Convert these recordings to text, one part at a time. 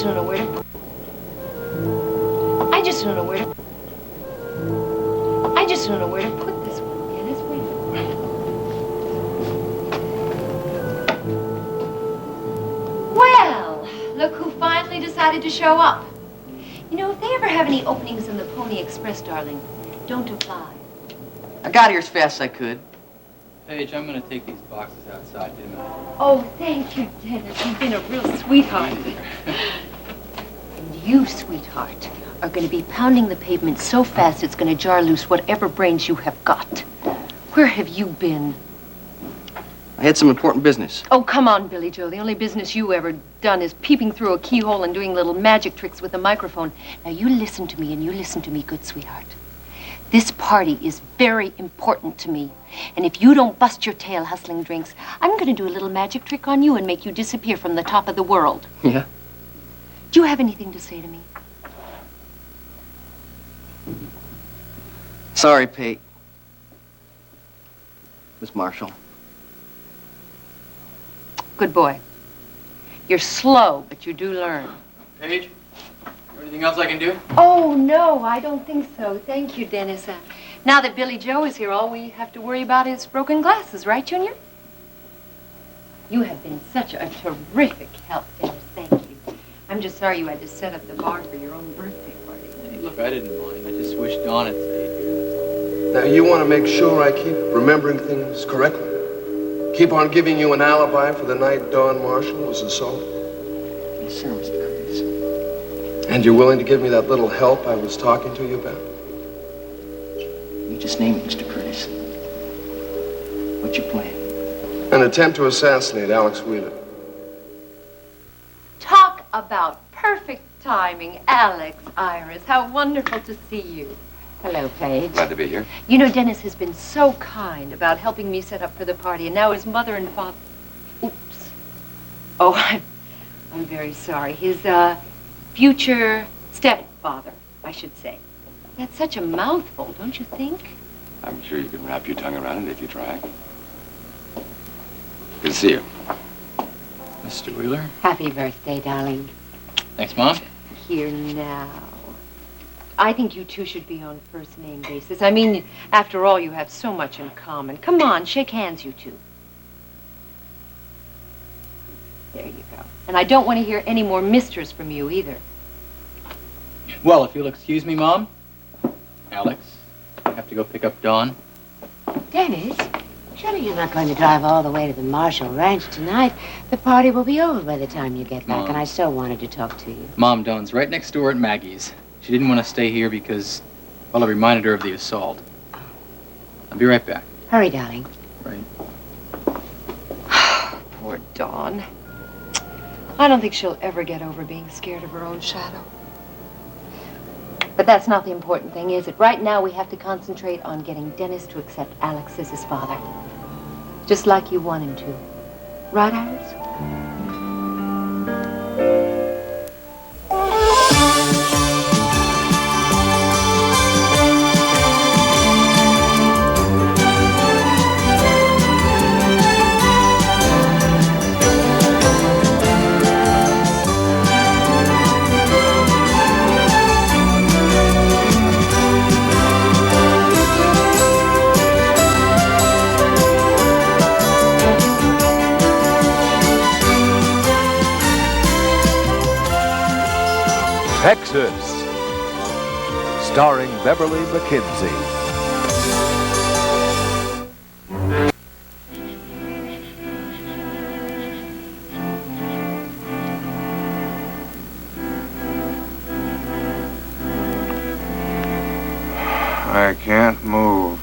don't know where to... I just don't know where to... I just don't know where to put this one, Dennis. Wait a minute. Well, look who finally decided to show up. You know, if they ever have any openings in the Pony Express, darling, don't apply. I got here as fast as I could. Paige, I'm going to take these boxes outside, didn't I? Oh, thank you, Dennis. You've been a real sweetheart. And you, sweetheart, are going to be pounding the pavement so fast it's going to jar loose whatever brains you have got. Where have you been? I had some important business. Oh, come on, Billy Joe. The only business you ever done is peeping through a keyhole and doing little magic tricks with a microphone. Now, you listen to me, and you listen to me good, sweetheart. This party is very important to me. And if you don't bust your tail hustling drinks, I'm going to do a little magic trick on you and make you disappear from the top of the world. Yeah? Do you have anything to say to me? Sorry, Pete. Miss Marshall. Good boy. You're slow, but you do learn. Paige, anything else I can do? Oh, no, I don't think so. Thank you, Dennis. Now that Billy Joe is here, all we have to worry about is broken glasses, right, Junior? You have been such a terrific help, Dennis. Thank you. I'm just sorry you had to set up the bar for your own birthday party. Hey, look, I didn't mind. I just wish Dawn had stayed here, that's all. Now, you want to make sure I keep remembering things correctly? Keep on giving you an alibi for the night Dawn Marshall was assaulted? Yes, sir, Mr. Curtis. And you're willing to give me that little help I was talking to you about? You just name it, Mr. Curtis. What's your plan? An attempt to assassinate Alex Wheeler. Talk about perfect timing, Alex, Iris. How wonderful to see you. Hello, Paige. Glad to be here. You know, Dennis has been so kind about helping me set up for the party, and now his mother and father... Oops. Oh, I'm very sorry. His, future stepfather, I should say. That's such a mouthful, don't you think? I'm sure you can wrap your tongue around it if you try. Good to see you. Mr. Wheeler? Happy birthday, darling. Thanks, Mom. Here now. I think you two should be on first-name basis. I mean, after all, you have so much in common. Come on, shake hands, you two. There you go. And I don't want to hear any more misters from you, either. Well, if you'll excuse me, Mom. Alex, I have to go pick up Dawn. Dennis, surely you're not going to drive all the way to the Marshall Ranch tonight. The party will be over by the time you get back, Mom. and I so wanted to talk to you. Mom, Dawn's right next door at Maggie's. She didn't want to stay here because, well, I reminded her of the assault. I'll be right back. Hurry, darling. Right. Poor Dawn. I don't think she'll ever get over being scared of her own shadow. But that's not the important thing, is it? Right now, we have to concentrate on getting Dennis to accept Alex as his father. Just like you want him to. Right, Iris? Texas, starring Beverly McKenzie. I can't move.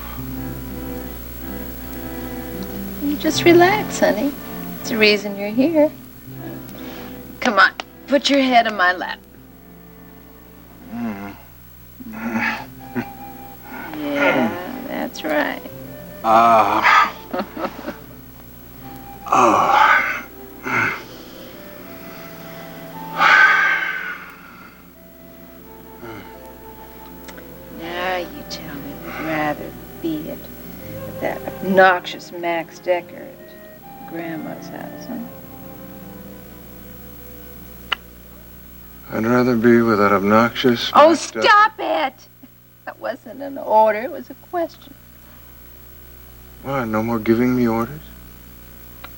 You just relax, honey. It's the reason you're here. Come on, put your head on my lap. Yeah, that's right. Now you tell me you'd rather be at that obnoxious Max Decker at Grandma's house, huh? I'd rather be with that obnoxious... Oh, messed up- stop it! That wasn't an order, it was a question. What, no more giving me orders?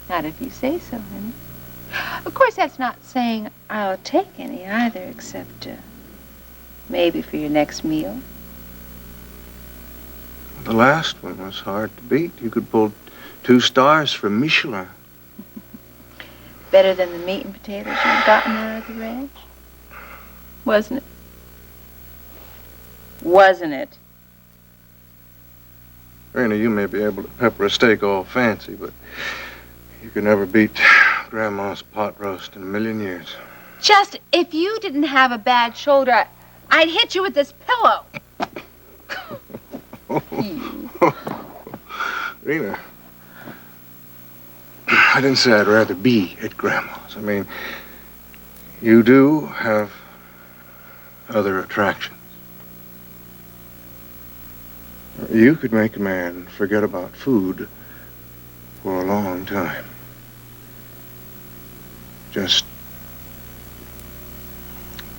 Not if you say so, honey. Of course, that's not saying I'll take any either, except maybe for your next meal. The last one was hard to beat. You could pull 2 stars from Michelin. Better than the meat and potatoes you've gotten out of the ranch? Wasn't it? Wasn't it? Rena, you may be able to pepper a steak all fancy, but you could never beat Grandma's pot roast in a million years. Just if you didn't have a bad shoulder, I'd hit you with this pillow. Rena, I didn't say I'd rather be at Grandma's. I mean, you do have other attractions. You could make a man forget about food for a long time. Just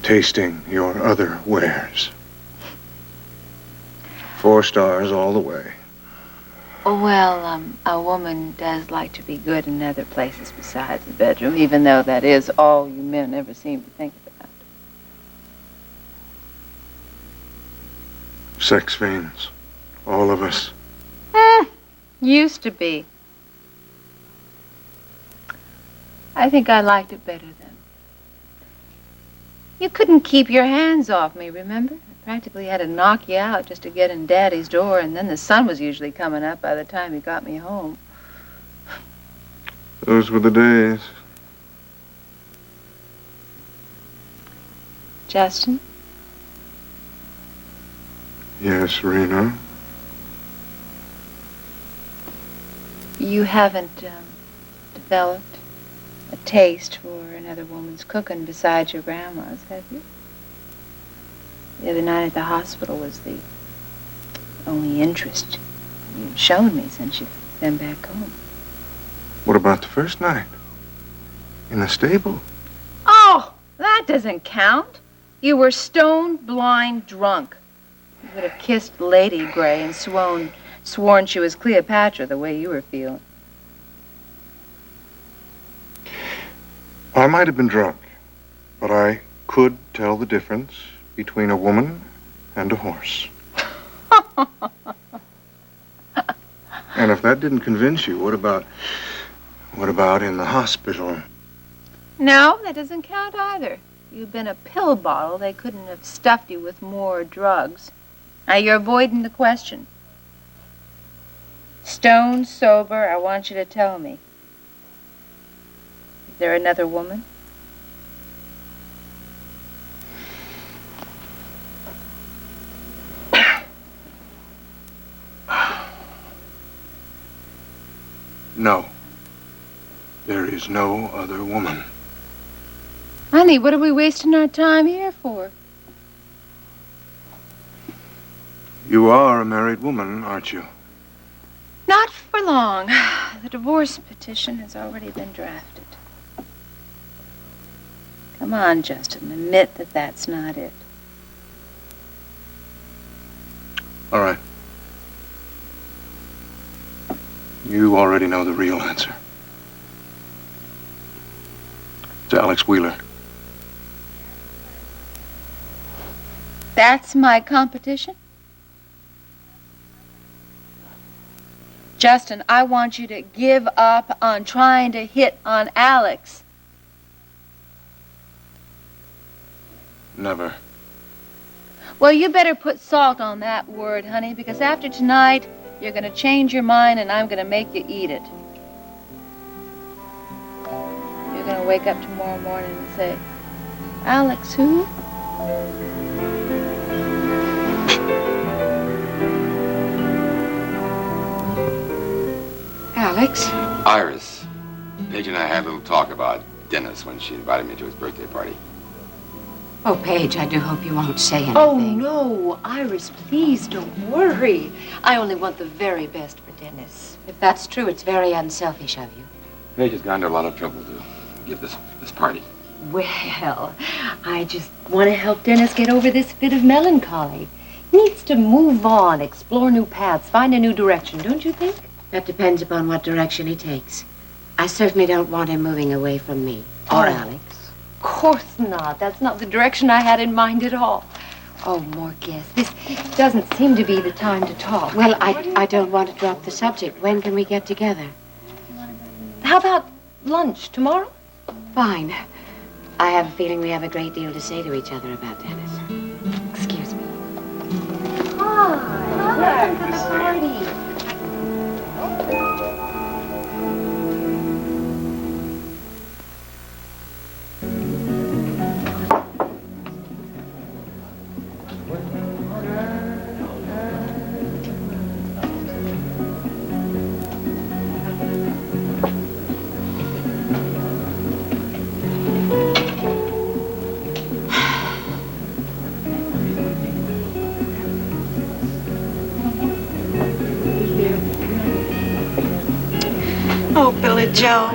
tasting your other wares. 4 stars all the way. Well, a woman does like to be good in other places besides the bedroom, even though that is all you men ever seem to think about. Sex fiends. All of us. Used to be. I think I liked it better then. You couldn't keep your hands off me, remember? I practically had to knock you out just to get in Daddy's door, and then the sun was usually coming up by the time he got me home. Those were the days. Justin? Yes, Rena. You haven't developed a taste for another woman's cooking besides your grandma's, have you? The other night at the hospital was the only interest you've shown me since you've been back home. What about the first night? In the stable? Oh, that doesn't count. You were stone blind drunk. You would have kissed Lady Grey and sworn she was Cleopatra the way you were feeling. I might have been drunk, but I could tell the difference between a woman and a horse. And if that didn't convince you, what about in the hospital? No, that doesn't count either. You'd been a pill bottle. They couldn't have stuffed you with more drugs. Now you're avoiding the question. Stone sober, I want you to tell me. Is there another woman? No. There is no other woman. Honey, what are we wasting our time here for? You are a married woman, aren't you? Not for long. The divorce petition has already been drafted. Come on, Justin, admit that that's not it. All right. You already know the real answer. It's Alex Wheeler. That's my competition? Justin, I want you to give up on trying to hit on Alex. Never. Well, you better put salt on that word, honey, because after tonight, you're going to change your mind and I'm going to make you eat it. You're going to wake up tomorrow morning and say, Alex who? Alex? Iris. Paige and I had a little talk about Dennis when she invited me to his birthday party. Oh, Paige, I do hope you won't say anything. Oh, no, Iris, please don't worry. I only want the very best for Dennis. If that's true, it's very unselfish of you. Paige has gone to a lot of trouble to give this party. Well, I just want to help Dennis get over this fit of melancholy. He needs to move on, explore new paths, find a new direction, don't you think? That depends upon what direction he takes. I certainly don't want him moving away from me or Alex. Of course not. That's not the direction I had in mind at all. Oh, Morgus, this doesn't seem to be the time to talk. Well, I don't want to drop the subject. When can we get together? How about lunch tomorrow? Fine. I have a feeling we have a great deal to say to each other about Dennis. Excuse me. Hi. Welcome to the party. Oh, Billy Joe.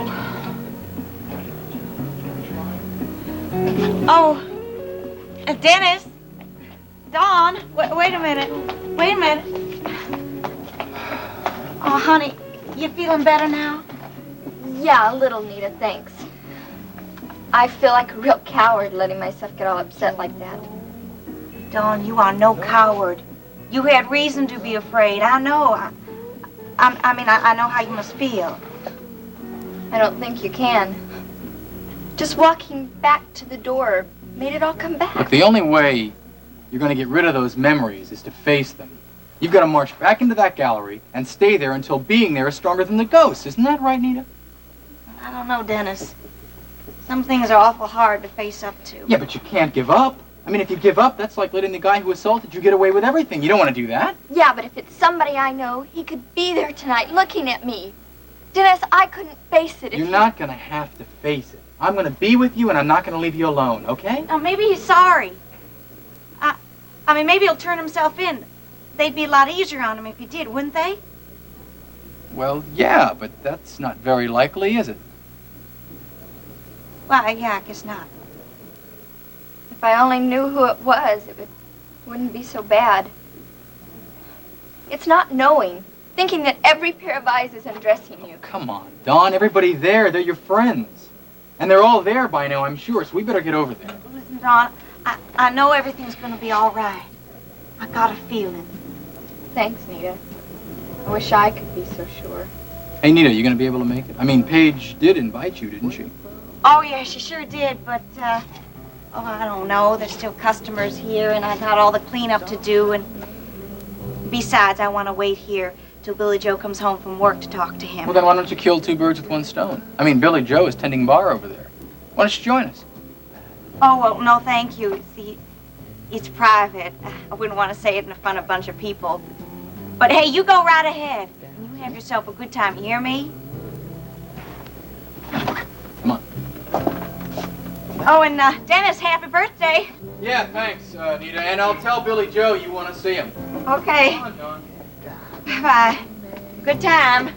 Oh, Dennis. Dawn. Wait a minute. Wait a minute. Oh, honey, you feeling better now? Yeah, a little, Nita, thanks. I feel like a real coward letting myself get all upset like that. Dawn, you are no coward. You had reason to be afraid. I know. I know how you must feel. I don't think you can. Just walking back to the door made it all come back. Look, the only way you're going to get rid of those memories is to face them. You've got to march back into that gallery and stay there until being there is stronger than the ghost. Isn't that right, Nita? I don't know, Dennis. Some things are awful hard to face up to. Yeah, but you can't give up. I mean, if you give up, that's like letting the guy who assaulted you get away with everything. You don't want to do that. Yeah, but if it's somebody I know, he could be there tonight looking at me. Dennis, I couldn't face it if You're not going to have to face it. I'm going to be with you, and I'm not going to leave you alone, okay? Now, maybe he's sorry. I mean, maybe he'll turn himself in. They'd be a lot easier on him if he did, wouldn't they? Well, yeah, but that's not very likely, is it? Well, yeah, I guess not. If I only knew who it was, wouldn't be so bad. It's not knowing. Thinking that every pair of eyes is undressing you. Come on, Dawn. Everybody there, they're your friends. And they're all there by now, I'm sure, so we better get over there. Listen, Dawn, I know everything's going to be all right. I got a feeling. Thanks, Nita. I wish I could be so sure. Hey, Nita, you going to be able to make it? I mean, Paige did invite you, didn't she? Oh, yeah, she sure did, but, I don't know. There's still customers here, and I got all the cleanup to do, and besides, I want to wait here till Billy Joe comes home from work to talk to him. Well, then why don't you kill two birds with one stone? I mean, Billy Joe is tending bar over there. Why don't you join us? Oh, well, no, thank you. See, it's private. I wouldn't want to say it in front of a bunch of people. But, hey, you go right ahead. You have yourself a good time, you hear me? Come on. Oh, and, Dennis, happy birthday. Yeah, thanks, Nita. And I'll tell Billy Joe you want to see him. Okay. Come on, Dawn. Bye. Good time.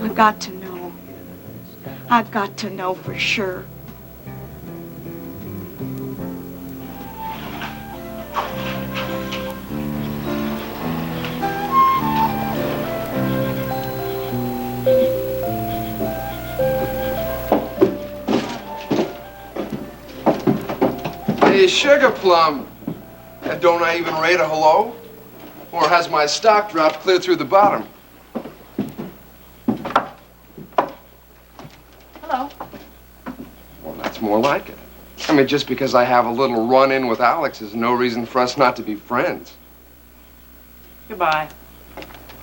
I got to know. I got to know for sure. Hey, Sugar Plum, don't I even rate a hello? Or has my stock dropped clear through the bottom? Hello. Well, that's more like it. I mean, just because I have a little run-in with Alex is no reason for us not to be friends. Goodbye.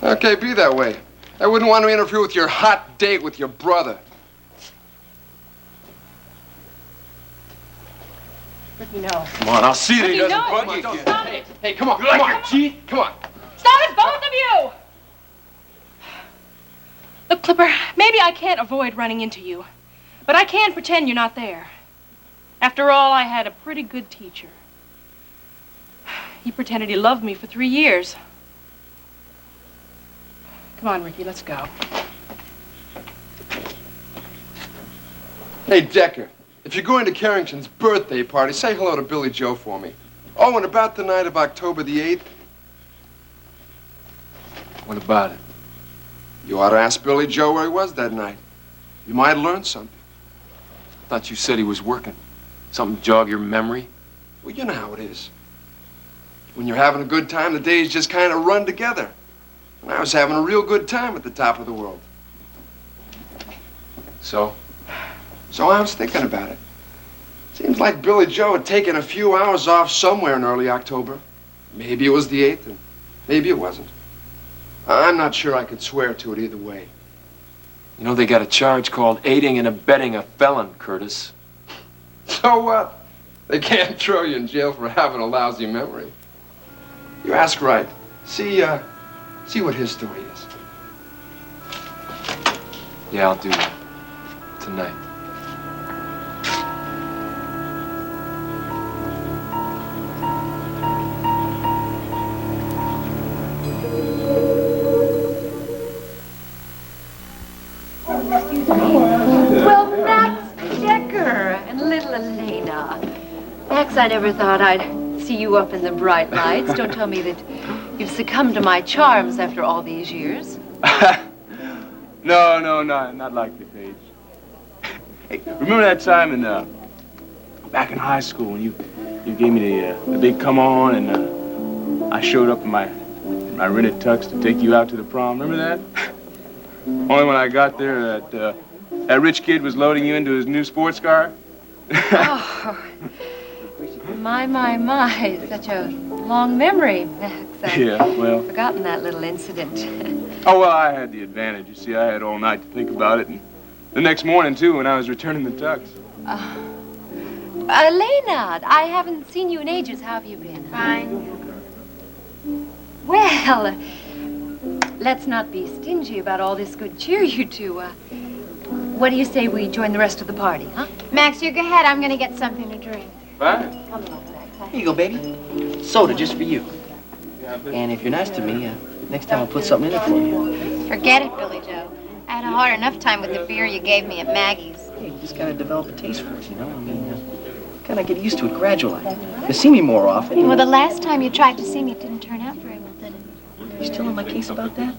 Okay, be that way. I wouldn't want to interfere with your hot date with your brother. Let me know. Come on, I'll see that he Let me doesn't know. bug you again. Stop it. Hey, come on, You like come your on. teeth? Come on. Stop it, both of you! Look, Clipper, maybe I can't avoid running into you, but I can pretend you're not there. After all, I had a pretty good teacher. He pretended he loved me for 3 years. Come on, Ricky, let's go. Hey, Decker, if you're going to Carrington's birthday party, say hello to Billy Joe for me. Oh, and about the night of October the 8th. What about it? You ought to ask Billy Joe where he was that night. You might learn something. I thought you said he was working. Something jog your memory? Well, you know how it is. When you're having a good time, the days just kind of run together. And I was having a real good time at the top of the world. So? So I was thinking about it. Seems like Billy Joe had taken a few hours off somewhere in early October. Maybe it was the 8th, and maybe it wasn't. I'm not sure I could swear to it either way. You know they got a charge called aiding and abetting a felon, Curtis. So what? They can't throw you in jail for having a lousy memory. You ask Wright. See what his story is. Yeah, I'll do that. Tonight. Well, Max Decker and little Elena. Max, I never thought I'd see you up in the bright lights. Don't tell me that you've succumbed to my charms after all these years. No, not likely, Paige. Hey, remember that time back in high school when you gave me the big come on and I showed up in my rented tux to take you out to the prom? Remember that? Only when I got there that rich kid was loading you into his new sports car. Oh, my. Such a long memory, Max. Yeah, well. I've forgotten that little incident. Oh, well, I had the advantage. You see, I had all night to think about it. And the next morning, too, when I was returning the tux. Elena, I haven't seen you in ages. How have you been? Fine. Well, let's not be stingy about all this good cheer you two. What do you say we join the rest of the party, huh? Max, you go ahead. I'm going to get something to drink. Fine. Come along, Max. Here you go, baby. Soda just for you. And if you're nice to me, next time I'll put something in it for you. Forget it, Billy Joe. I had a hard enough time with the beer you gave me at Maggie's. Hey, you just gotta develop a taste for it, you know? I mean, kind of get used to it gradually. You see me more often. Well, the last time you tried to see me, it didn't turn out very well, did it? You still on my case about that?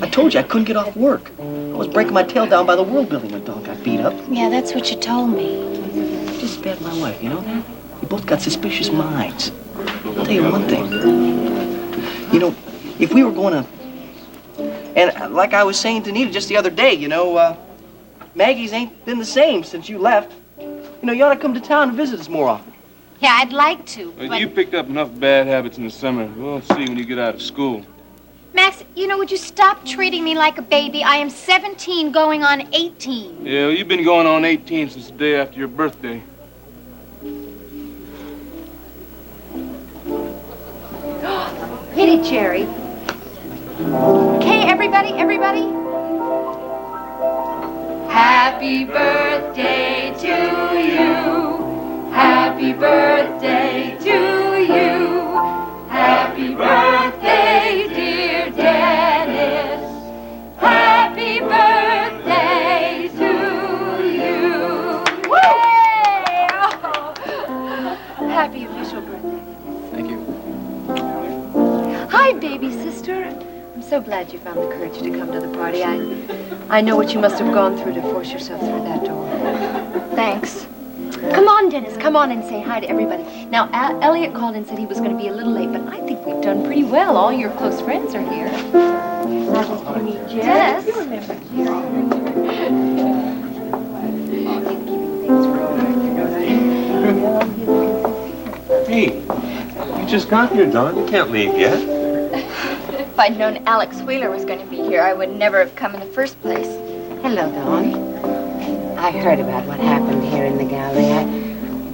I told you I couldn't get off work. I was breaking my tail down by the world building when Don got beat up. Yeah, that's what you told me. Just spared my wife, you know that? We both got suspicious minds. I'll tell you one thing. You know, if we were going to... And like I was saying to Nita just the other day, you know, Maggie's ain't been the same since you left. You know, you ought to come to town and visit us more often. Yeah, I'd like to, but... You picked up enough bad habits in the summer. We'll see when you get out of school. Max, you know, would you stop treating me like a baby? I am 17 going on 18. Yeah, well, you've been going on 18 since the day after your birthday. Hit it, Jerry. Okay, everybody. Happy birthday to you. Happy birthday to you. Happy birthday, dear Dennis. Happy birthday to you. Yay! Oh. Happy official birthday. Thank you. Hi, baby sister. I'm so glad you found the courage to come to the party. I know what you must have gone through to force yourself through that door. Thanks. Come on, Dennis. Come on and say hi to everybody. Now, Elliot called and said he was going to be a little late, but I think we've done pretty well. All your close friends are here. Nice to meet you. Dennis. You remember Hey, you just got here, Don. You can't leave yet. If I'd known Alex Wheeler was going to be here, I would never have come in the first place. Hello, Dawn. I heard about what happened here in the gallery.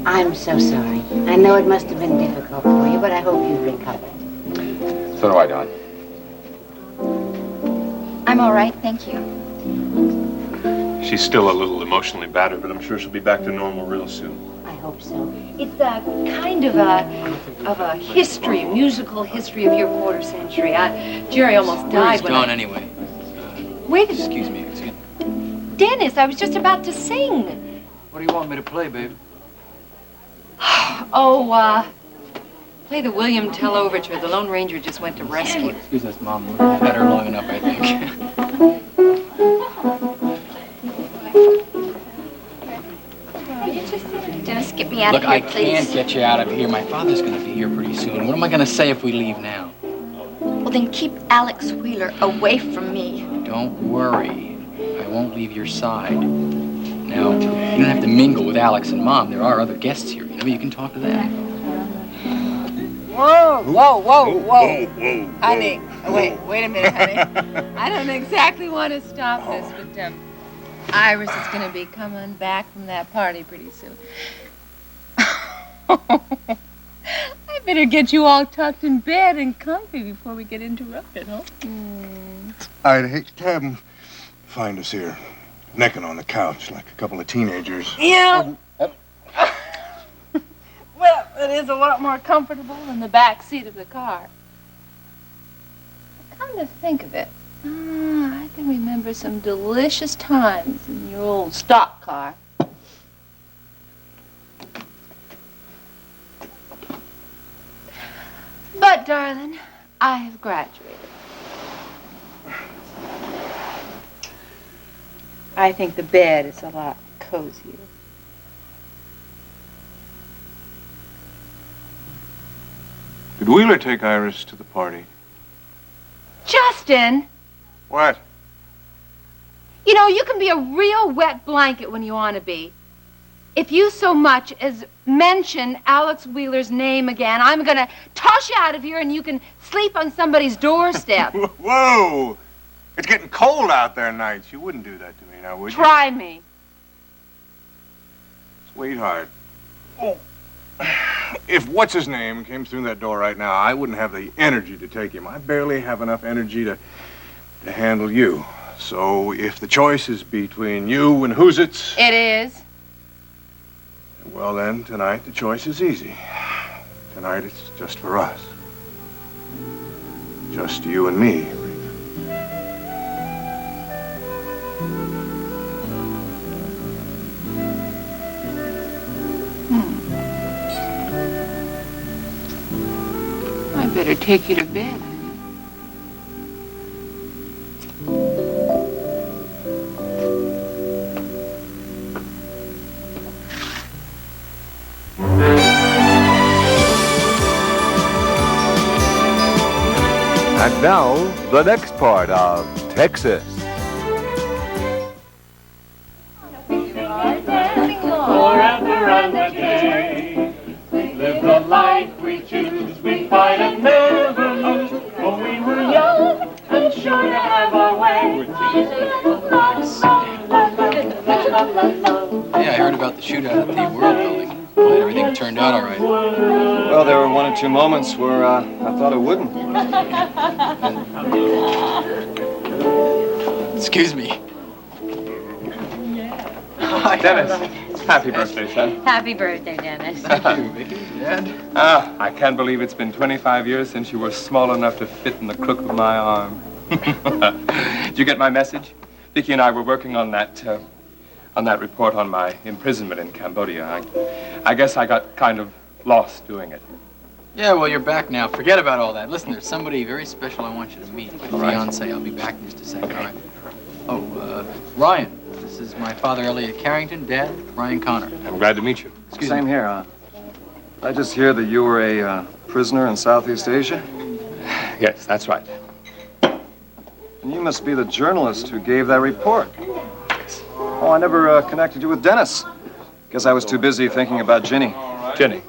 I'm so sorry. I know it must have been difficult for you, but I hope you've recovered. So do I, Don. I'm all right, thank you. She's still a little emotionally battered, but I'm sure she'll be back to normal real soon. I hope so. It's a kind of a history, musical history of your quarter century. Jerry almost died Where's when Don anyway? Wait. Excuse me. Dennis, I was just about to sing. What do you want me to play, babe? Play the William Tell Overture. The Lone Ranger just went to rescue. Excuse us, Mom. We've had her long enough, I think. Dennis, get me out Look, of here, I please. can't get you out of here. My father's going to be here pretty soon. What am I going to say if we leave now? Well, then keep Alex Wheeler away from me. Don't worry. I won't leave your side. Now, you don't have to mingle with Alex and Mom. There are other guests here. You know, you can talk to them. Whoa, whoa, whoa, whoa. Honey, wait a minute, honey. I don't exactly want to stop this, but Iris is going to be coming back from that party pretty soon. I better get you all tucked in bed and comfy before we get interrupted, huh? I'd hate to have them find us here, necking on the couch like a couple of teenagers. Yeah. Well, it is a lot more comfortable than the back seat of the car. Come to think of it, I can remember some delicious times in your old stock car. But, darling, I have graduated. I think the bed is a lot cozier. Did Wheeler take Iris to the party? Justin! What? You know, you can be a real wet blanket when you want to be. If you so much as mention Alex Wheeler's name again, I'm going to toss you out of here and you can sleep on somebody's doorstep. Whoa! It's getting cold out there nights. You wouldn't do that to me now, would you? Try me. Sweetheart. Oh. If what's-his-name came through that door right now, I wouldn't have the energy to take him. I barely have enough energy to handle you. So if the choice is between you and Hoositz... It is. Well, then, tonight the choice is easy. Tonight it's just for us. Just you and me. I better take you to bed. And now, the next part of Texas. Forever and a day, live the life we choose, we fight and never lose. When we were young and sure to have our way. Yeah, I heard about the shootout at the World Building. Glad everything turned out all right. Well, there were one or two moments where I thought it wouldn't. Excuse me. Hi, Dennis. Happy birthday, son. Happy birthday, Dennis. I can't believe it's been 25 years since you were small enough to fit in the crook of my arm. Did you get my message? Vicki and I were working on that report on my imprisonment in Cambodia. I guess I got kind of lost doing it. Yeah, well, you're back now. Forget about all that. Listen, there's somebody very special I want you to meet. My fiancé. I'll be back in just a second. All right. Oh, Ryan. This is my father, Elliot Carrington. Dad, Ryan Connor. I'm glad to meet you. Same here. I just hear that you were a prisoner in Southeast Asia? Yes, that's right. And you must be the journalist who gave that report. Oh, I never connected you with Dennis. Guess I was too busy thinking about Ginny. Ginny?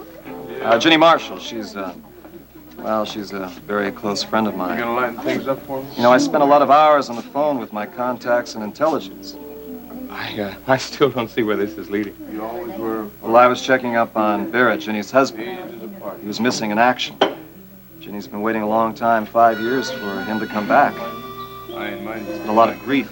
Ginny Marshall. She's a very close friend of mine. You gonna lighten things up for me? You know, I spent a lot of hours on the phone with my contacts in intelligence. I still don't see where this is leading. You always were. Well, I was checking up on Barrett, Ginny's husband. He was missing in action. Ginny's been waiting a long time, 5 years, for him to come back. It's been a lot of grief.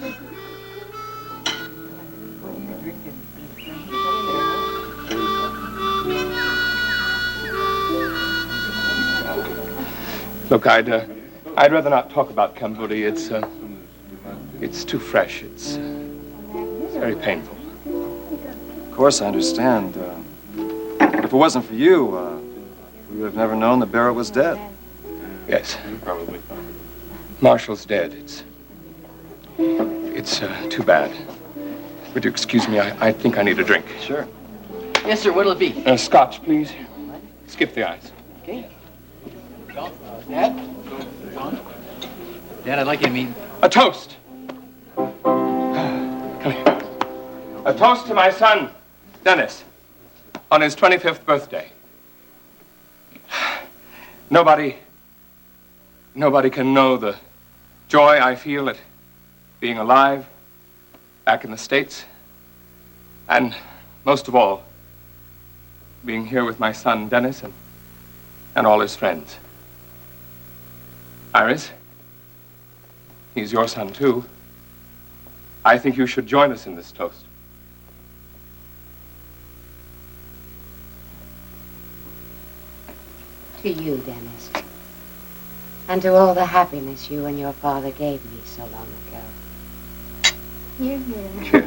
Look, I'd rather not talk about Cambodia. It's too fresh. It's very painful. Of course, I understand. But if it wasn't for you, we would have never known that Barrett was dead. Yes, probably. Marshall's dead. It's too bad. Would you excuse me? I think I need a drink. Sure. Yes, sir. What'll it be? Scotch, please. Skip the ice. Okay. Dad? Dad, I'd like you to meet... A toast. Come here. A toast to my son, Dennis, on his 25th birthday. Nobody can know the joy I feel at being alive back in the States. And most of all, being here with my son, Dennis, and all his friends. Iris, he's your son, too. I think you should join us in this toast. To you, Dennis. And to all the happiness you and your father gave me so long ago. You're here.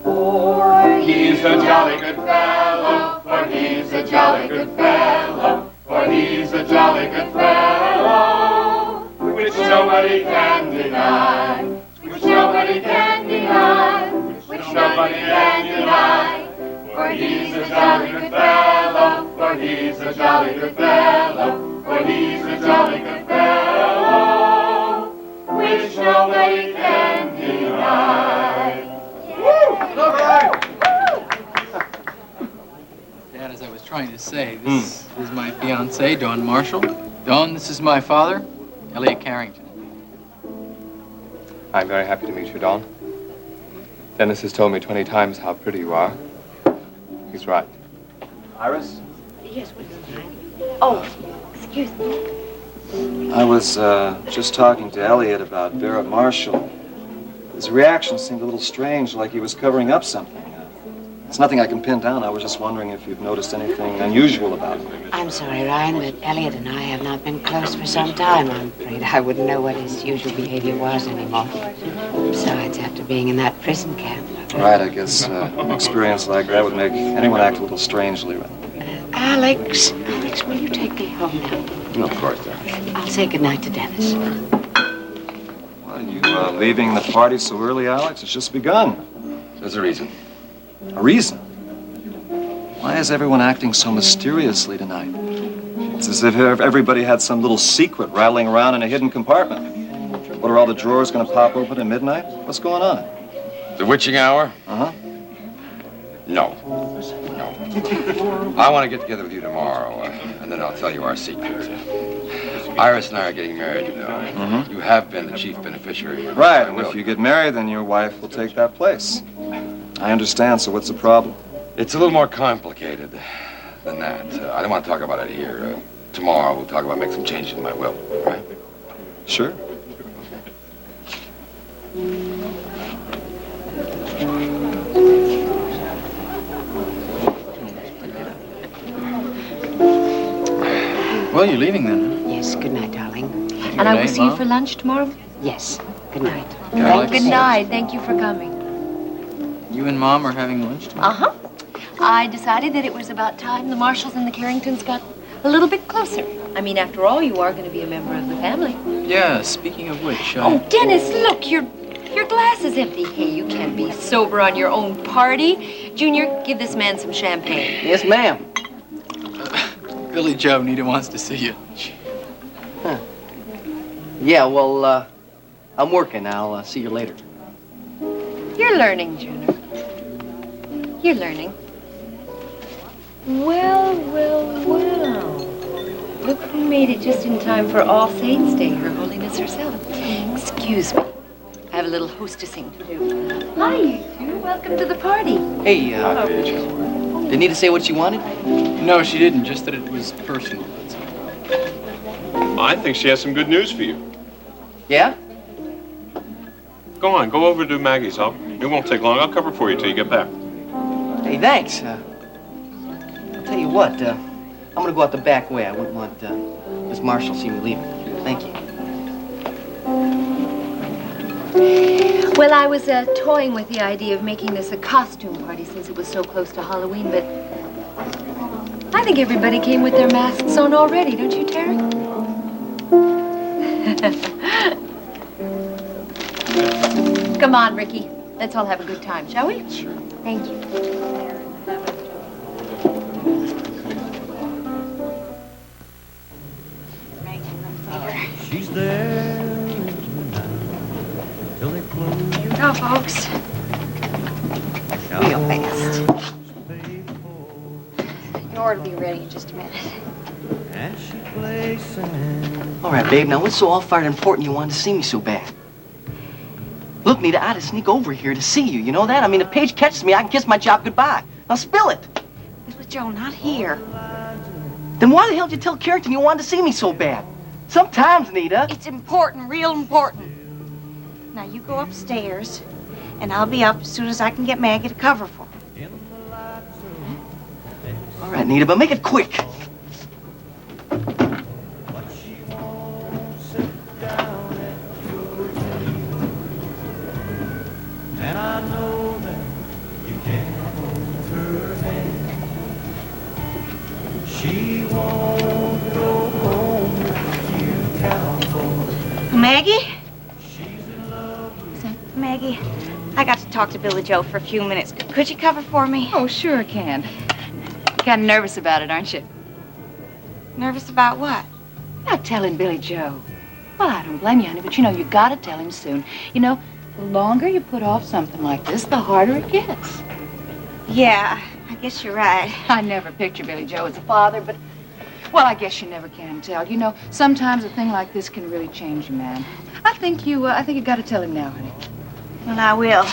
For he's a jolly good fellow, for he's a jolly good fellow, for he's a jolly good fellow, which nobody can deny, which nobody can deny, which nobody can deny. For he's a jolly good fellow, for he's a jolly good fellow, for he's a jolly good fellow, which nobody can deny. Dad, as I was trying to say, this is my fiancée, Dawn Marshall. Dawn, this is my father, Elliot Carrington. I'm very happy to meet you, Dawn. Dennis has told me 20 times how pretty you are. He's right. Iris? Yes, what is it? Oh, excuse me. I was just talking to Elliot about Barrett Marshall. His reaction seemed a little strange, like he was covering up something. It's nothing I can pin down. I was just wondering if you've noticed anything unusual about him. I'm sorry, Ryan, but Elliot and I have not been close for some time. I'm afraid I wouldn't know what his usual behavior was anymore. Besides, after being in that prison camp. Right, I guess an experience like that would make anyone act a little strangely. Alex, will you take me home now? No, of course, darling. I'll say goodnight to Dennis. Well, you leaving the party so early, Alex? It's just begun. There's a reason. A reason? Why is everyone acting so mysteriously tonight? It's as if everybody had some little secret rattling around in a hidden compartment. What, are all the drawers going to pop open at midnight? What's going on? The witching hour? Uh-huh. No. I want to get together with you tomorrow, and then I'll tell you our secret. Iris and I are getting married, you know. Mm-hmm. You have been the chief beneficiary. Right, and if you get married, then your wife will take that place. I understand, so what's the problem? It's a little more complicated than that. I don't want to talk about it here. Tomorrow we'll talk about making some changes in my will, all right? Sure. Well, you're leaving then, huh? Yes, good night, darling. And I will see you for lunch tomorrow? Yes, good night. Alex? Good night. Thank you for coming. You and Mom are having lunch tomorrow? Uh-huh. I decided that it was about time the Marshalls and the Carringtons got a little bit closer. I mean, after all, you are going to be a member of the family. Yeah, speaking of which... Oh, Dennis, look, your glass is empty. Hey, you can't be sober on your own party. Junior, give this man some champagne. Yes, ma'am. Billy Joe, Nita wants to see you. Huh. Yeah, well, I'm working. I'll see you later. You're learning, Junior. You're learning. Well. Look who made it just in time for All Saints' Day, Her Holiness herself. Excuse me. I have a little hostessing to do. Hi, you two. Welcome to the party. Hey, did Nita say what she wanted? No, she didn't. Just that it was personal. That's all. I think she has some good news for you. Yeah? Go on, go over to Maggie's. It won't take long. I'll cover for you till you get back. Hey, thanks. I'll tell you what, I'm gonna go out the back way. I wouldn't want the Miss Marshall see me leaving. Thank you. Well, I was toying with the idea of making this a costume party since it was so close to Halloween, but I think everybody came with their masks on already, don't you, Terry? Come on, Ricky. Let's all have a good time, shall we? Sure. Thank you. She's there till they close your Go, folks. Real fast. Your will be ready in just a minute. and she plays sand. All right, babe, now what's so all-fired important you wanted to see me so bad? Look, Nita, I had to sneak over here to see you. You know that? I mean, if Paige catches me, I can kiss my job goodbye. Now spill it. Billy Joe, not here. Then why the hell did you tell Carrington you wanted to see me so bad? Sometimes, Nita. It's important, real important. Now you go upstairs, and I'll be up as soon as I can get Maggie to cover for me. All right, Nita, but make it quick. And I know that you can't hold her hand. She won't go home if you count on. Maggie? Maggie, I got to talk to Billy Joe for a few minutes. Could you cover for me? Oh, sure I can. Kind of nervous about it, aren't you? Nervous about what? Not telling Billy Joe. Well, I don't blame you, honey, but you know, you gotta tell him soon. You know, the longer you put off something like this, the harder it gets. Yeah, I guess you're right. I never picture Billy Joe as a father, but, well, I guess you never can tell. You know, sometimes a thing like this can really change a man. I think you gotta tell him now, honey. Well, I will.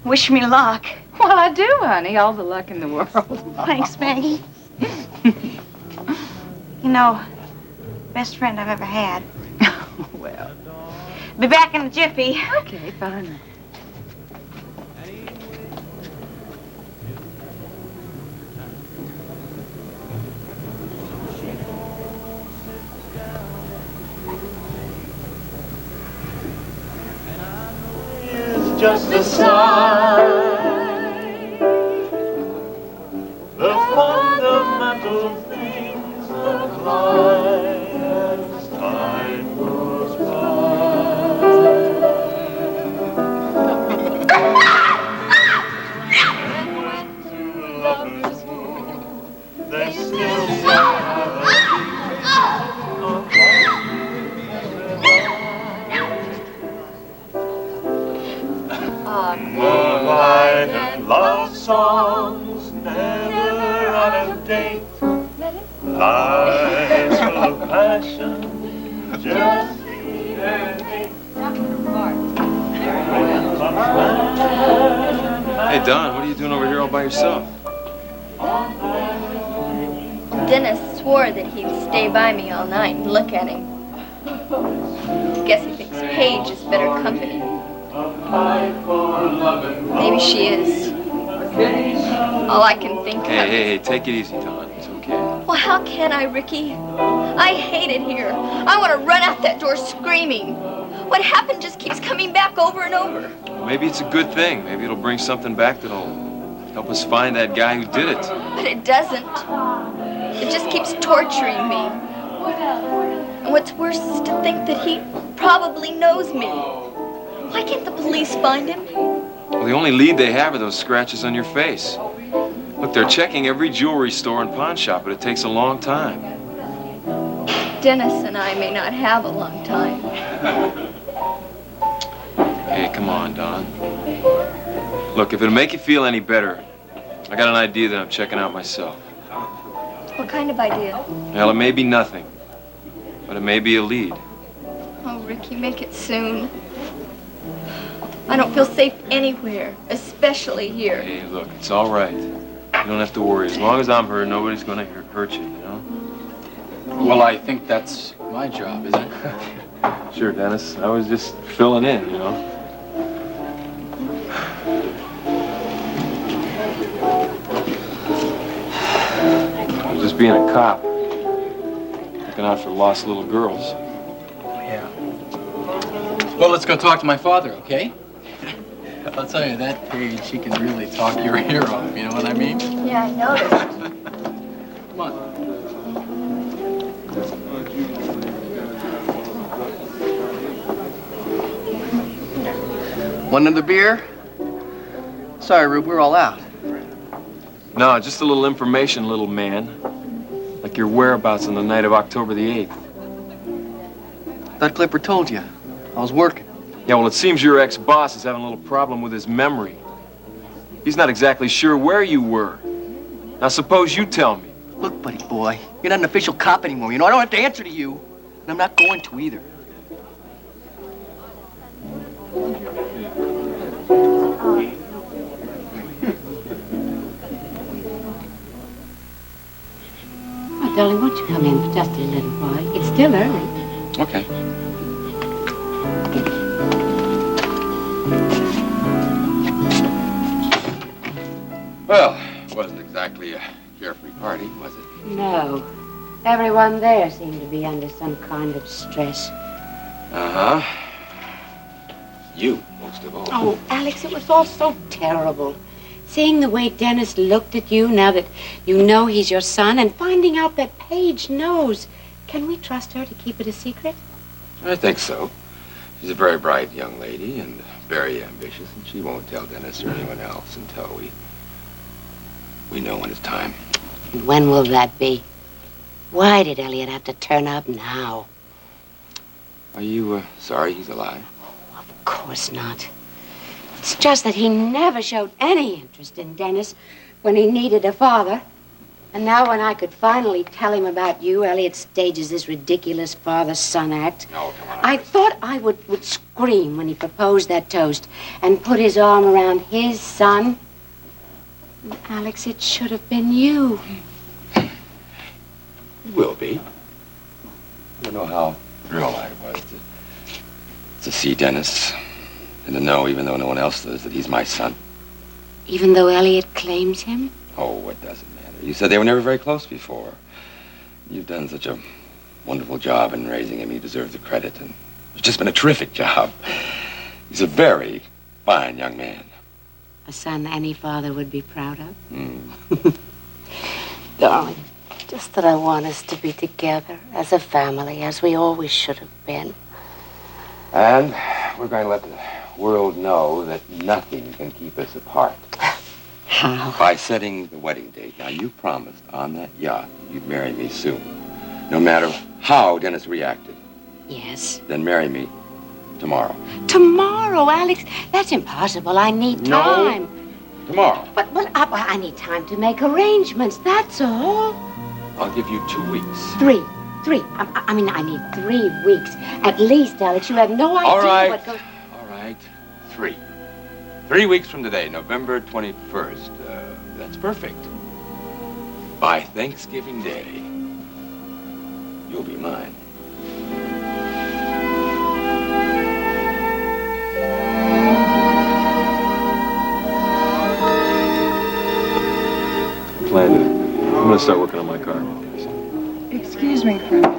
Wish me luck. Well, I do, honey. All the luck in the world. Thanks, Maggie. You know, best friend I've ever had. Well. Be back in a jiffy. Okay, fine. Just a sign. The fundamental things of life as time goes by. When two lovers meet, they still moonlight and love songs never out of date. Lives full of passion, jealousy and hate. Hey, Don, what are you doing over here all by yourself? Dennis swore that he'd stay by me all night and look at him. Guess he thinks Paige is better company. Maybe she is. All I can think of. Hey, take it easy, Don. It's okay. Well, how can I, Ricky? I hate it here. I want to run out that door screaming. What happened just keeps coming back over and over. Maybe it's a good thing. Maybe it'll bring something back that'll help us find that guy who did it. But it doesn't. It just keeps torturing me. And what's worse is to think that he probably knows me. Why can't the police find him? Well, the only lead they have are those scratches on your face. Look, they're checking every jewelry store and pawn shop, but it takes a long time. Dennis and I may not have a long time. Hey, come on, Don. Look, if it'll make you feel any better, I got an idea that I'm checking out myself. What kind of idea? Well, it may be nothing, but it may be a lead. Oh, Ricky, make it soon. I don't feel safe anywhere, especially here. Hey, look, it's all right. You don't have to worry. As long as I'm here, nobody's gonna hurt you, you know? Well, I think that's my job, isn't it? Sure, Dennis. I was just filling in, you know? I was just being a cop. Looking out for lost little girls. Yeah. Well, let's go talk to my father, okay? I'll tell you, that Paige, she can really talk your ear off, you know what I mean? Yeah, I noticed. Come on. Want another beer? Sorry, Rube, we're all out. No, just a little information, little man. Like your whereabouts on the night of October the 8th. Thought Clipper told you. I was working. Yeah, well, it seems your ex-boss is having a little problem with his memory. He's not exactly sure where you were. Now, suppose you tell me. Look, buddy boy, you're not an official cop anymore. You know, I don't have to answer to you. And I'm not going to either. Oh, darling, won't you come in for just a little while? It's still early. Okay. Well, it wasn't exactly a carefree party, was it? No. Everyone there seemed to be under some kind of stress. Uh-huh. You, most of all. Oh, Alex, it was all so terrible. Seeing the way Dennis looked at you now that you know he's your son and finding out that Paige knows. Can we trust her to keep it a secret? I think so. She's a very bright young lady and very ambitious, and she won't tell Dennis or anyone else until we know when it's time. And when will that be? Why did Elliot have to turn up now? Are you sorry he's alive? Of course not. It's just that he never showed any interest in Dennis when he needed a father. And now when I could finally tell him about you, Elliot stages this ridiculous father-son act. No, come on. I thought I would scream when he proposed that toast and put his arm around his son. And Alex, it should have been you. It will be. I don't know how thrilled I was to see Dennis and to know, even though no one else does, that he's my son. Even though Elliot claims him? Oh, it doesn't matter. You said they were never very close before. You've done such a wonderful job in raising him. You deserve the credit, and it's just been a terrific job. He's a very fine young man. A son any father would be proud of. Mm. Darling, just that I want us to be together as a family, as we always should have been. And we're going to let the world know that nothing can keep us apart. How? By setting the wedding date. Now, you promised on that yacht you'd marry me soon. No matter how Dennis reacted. Yes. Then marry me tomorrow. Tomorrow, Alex? That's impossible. I need time. No, tomorrow. But I need time to make arrangements, that's all. I'll give you 2 weeks. Three. I mean, I need 3 weeks. At least, Alex, you have no idea All right. what goes... All right. 3. 3 weeks from today, November 21st. That's perfect. By Thanksgiving Day, you'll be mine. Planned it. I'm gonna start working on my car. Excuse me for a minute.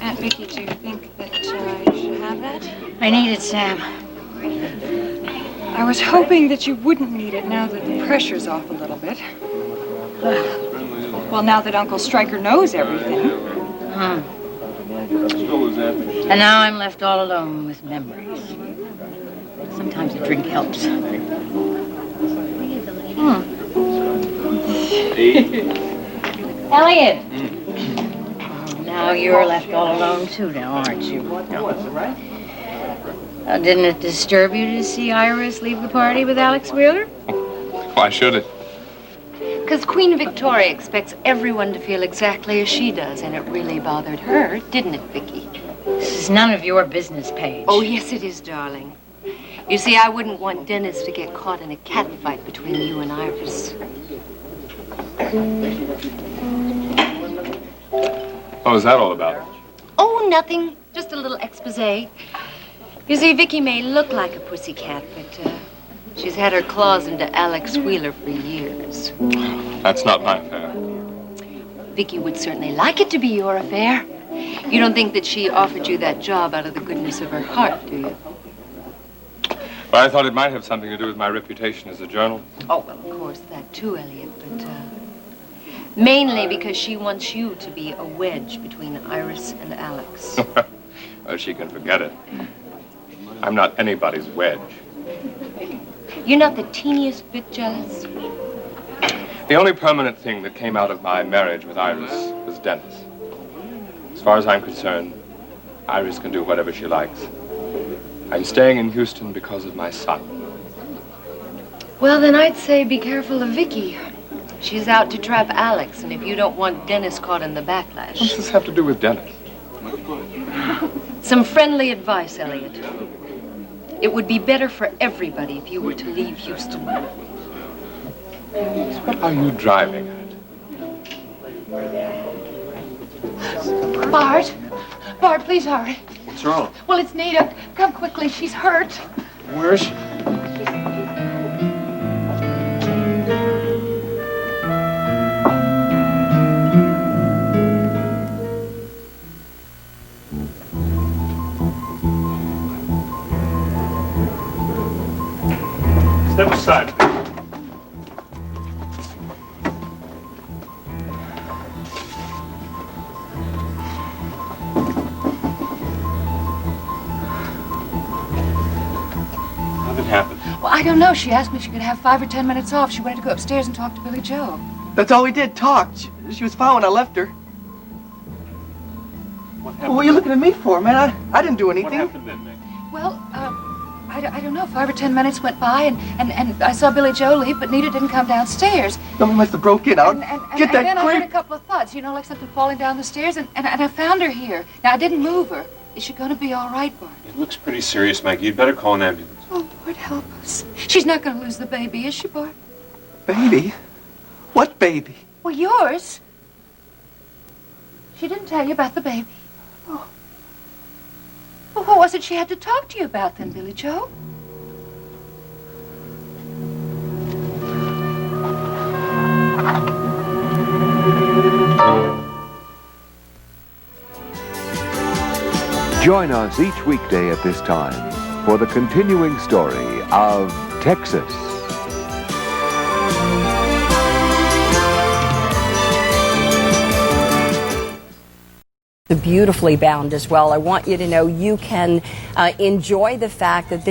Aunt Vicky, do you think that I should have that? I need it, Sam. I was hoping that you wouldn't need it now that the pressure's off a little bit. Well, now that Uncle Stryker knows everything. And now I'm left all alone with memories. Sometimes a drink helps. Elliot! Now you're left all alone too now, aren't you? Didn't it disturb you to see Iris leave the party with Alex Wheeler? Why should it? Because Queen Victoria expects everyone to feel exactly as she does, and it really bothered her, didn't it, Vicky? This is none of your business, Paige. Oh, yes, it is, darling. You see, I wouldn't want Dennis to get caught in a catfight between you and Iris. What was that all about? Oh, nothing. Just a little expose. You see, Vicky may look like a pussycat, but She's had her claws into Alex Wheeler for years. That's not my affair. Vicky would certainly like it to be your affair. You don't think that she offered you that job out of the goodness of her heart, do you? Well, I thought it might have something to do with my reputation as a journalist. Oh, well, of course, that too, Elliot, but mainly because she wants you to be a wedge between Iris and Alex. Well, she can forget it. I'm not anybody's wedge. You're not the teeniest bit jealous? The only permanent thing that came out of my marriage with Iris was Dennis. As far as I'm concerned, Iris can do whatever she likes. I'm staying in Houston because of my son. Well, then I'd say be careful of Vicky. She's out to trap Alex, and if you don't want Dennis caught in the backlash... What does this have to do with Dennis? Some friendly advice, Elliot. It would be better for everybody if you were to leave Houston. What are you driving at? Bart! Bart, please hurry. What's wrong? Well, it's Nita. Come quickly. She's hurt. Where is she? Step aside. How did it happen? Well, I don't know. She asked me if she could have 5 or 10 minutes off. She wanted to go upstairs and talk to Billy Joe. That's all we did, talk. She was fine when I left her. What are you looking at me for, man? I didn't do anything. What happened then, Nick? Well, I don't know. 5 or 10 minutes went by, and I saw Billy Joe leave, but Nita didn't come downstairs. Someone must have broke in. I'll get And that then I quick. heard a couple of thuds, you know, like something falling down the stairs, and I found her here. Now, I didn't move her. Is she going to be all right, Bart? It looks pretty serious, Maggie. You'd better call an ambulance. Oh, Lord, help us. She's not going to lose the baby, is she, Bart? Baby? What baby? Well, yours. She didn't tell you about the baby. Oh. Well, what was it she had to talk to you about then, Billy Joe? Join us each weekday at this time for the continuing story of Texas. Beautifully bound as well. I want you to know you can enjoy the fact that this